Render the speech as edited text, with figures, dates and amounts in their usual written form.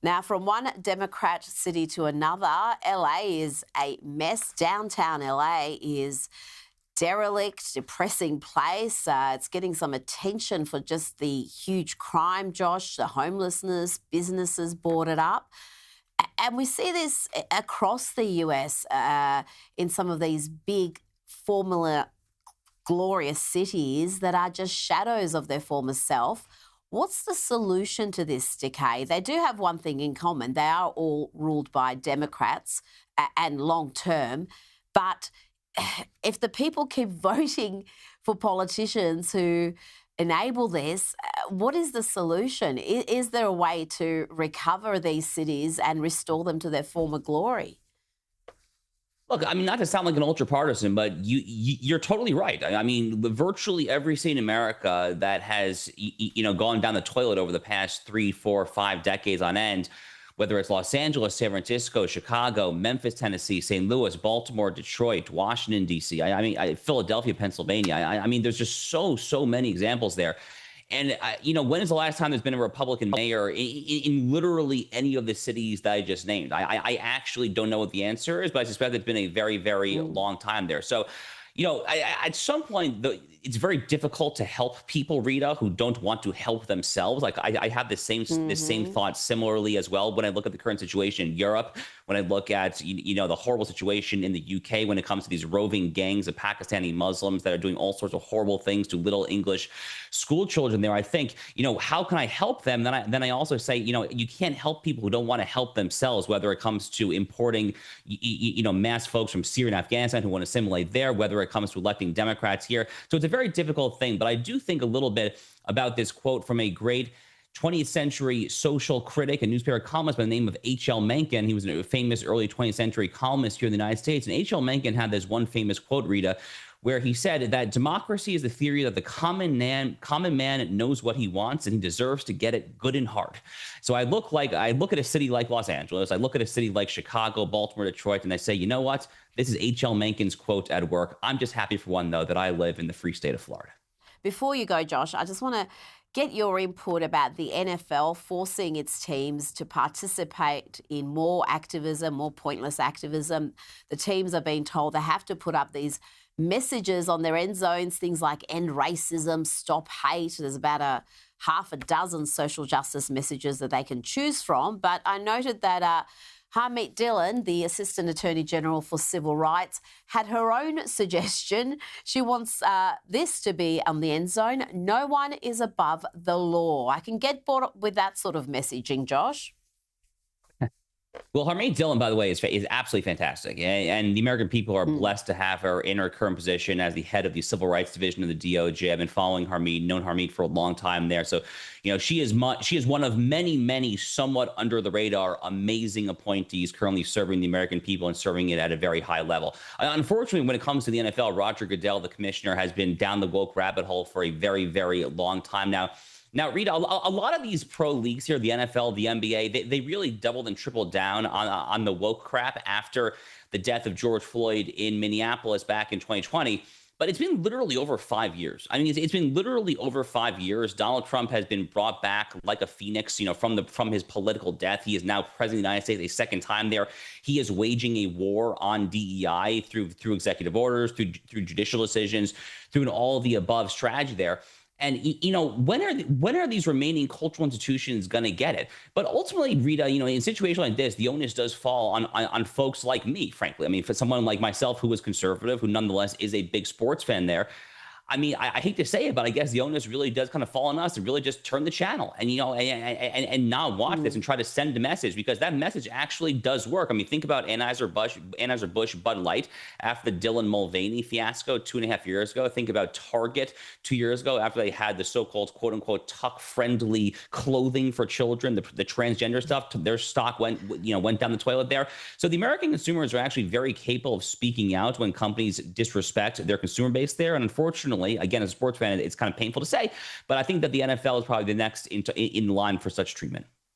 Now, from one Democrat city to another, LA is a mess. Downtown LA is derelict, depressing place. It's getting some attention for just the huge crime, Josh, the homelessness, businesses boarded up. And we see this across the US in some of these big former glorious cities that are just shadows of their former self. What's the solution to this decay? They do have one thing in common. They are all ruled by Democrats and long term. But if the people keep voting for politicians who enable this, what is the solution? Is there a way to recover these cities and restore them to their former glory? Look, I mean, not to sound like an ultra partisan, but you're totally right. I mean, virtually every state in America that has gone down the toilet over the past 3, 4, 5 decades on end, whether it's Los Angeles, San Francisco, Chicago, Memphis, Tennessee, St. Louis, Baltimore, Detroit, Washington D.C. I mean, Philadelphia, Pennsylvania. I mean, there's just so many examples there. And, when is the last time there's been a Republican mayor in literally any of the cities that I just named? I actually don't know what the answer is, but I suspect it's been a very, very long time there. So, at some point, it's very difficult to help people, Rita, who don't want to help themselves. Like I have the same thought similarly as well when I look at the current situation in Europe, when I look at the horrible situation in the UK when it comes to these roving gangs of Pakistani Muslims that are doing all sorts of horrible things to little English school children there. I think, how can I help them? Then I also say, you can't help people who don't want to help themselves, whether it comes to importing, mass folks from Syria and Afghanistan who want to assimilate there, whether it comes to electing Democrats here. So it's a very difficult thing. But I do think a little bit about this quote from a great 20th century social critic and newspaper columnist by the name of H.L. Mencken. He was a famous early 20th century columnist here in the United States. And H.L. Mencken had this one famous quote, Rita, where he said that democracy is the theory that the common man knows what he wants and he deserves to get it good and hard. So I look at a city like Los Angeles, I look at a city like Chicago, Baltimore, Detroit, and I say, you know what? This is H.L. Mencken's quote at work. I'm just happy for one, though, that I live in the free state of Florida. Before you go, Josh, I just want to get your input about the NFL forcing its teams to participate in more activism, more pointless activism. The teams are being told they have to put up these messages on their end zones, things like end racism, stop hate. There's about a half a dozen social justice messages that they can choose from. But I noted that Harmeet Dillon, the Assistant Attorney General for Civil Rights, had her own suggestion. She wants this to be on the end zone. No one is above the law. I can get bored with that sort of messaging, Josh. Well, Harmeet Dillon, by the way, is absolutely fantastic. And the American people are blessed to have her in her current position as the head of the Civil Rights Division of the DOJ. I've been following Harmeet, known Harmeet for a long time there. So, she is one of many somewhat under the radar, amazing appointees currently serving the American people and serving it at a very high level. Unfortunately, when it comes to the NFL, Roger Goodell, the commissioner, has been down the woke rabbit hole for a very, very long time now. Now, Rita, a lot of these pro leagues here, the NFL, the NBA, they really doubled and tripled down on the woke crap after the death of George Floyd in Minneapolis back in 2020. But it's been literally over 5 years. I mean, it's been literally over 5 years. Donald Trump has been brought back like a phoenix, from his political death. He is now president of the United States a second time there. He is waging a war on DEI through executive orders, through judicial decisions, through an all of the above strategy there. And, when are these remaining cultural institutions going to get it? But ultimately, Rita, in a situation like this, the onus does fall on folks like me, frankly. I mean, for someone like myself who is conservative, who nonetheless is a big sports fan there, I mean, I hate to say it, but I guess the onus really does kind of fall on us to really just turn the channel and, and not watch this and try to send the message, because that message actually does work. I mean, think about Anheuser-Busch Bud Light after the Dylan Mulvaney fiasco 2.5 years ago. Think about Target 2 years ago after they had the so-called quote unquote tuck-friendly clothing for children, the transgender stuff. Their stock went down the toilet there. So the American consumers are actually very capable of speaking out when companies disrespect their consumer base there. And unfortunately, again, as a sports fan, it's kind of painful to say, but I think that the NFL is probably the next in line for such treatment.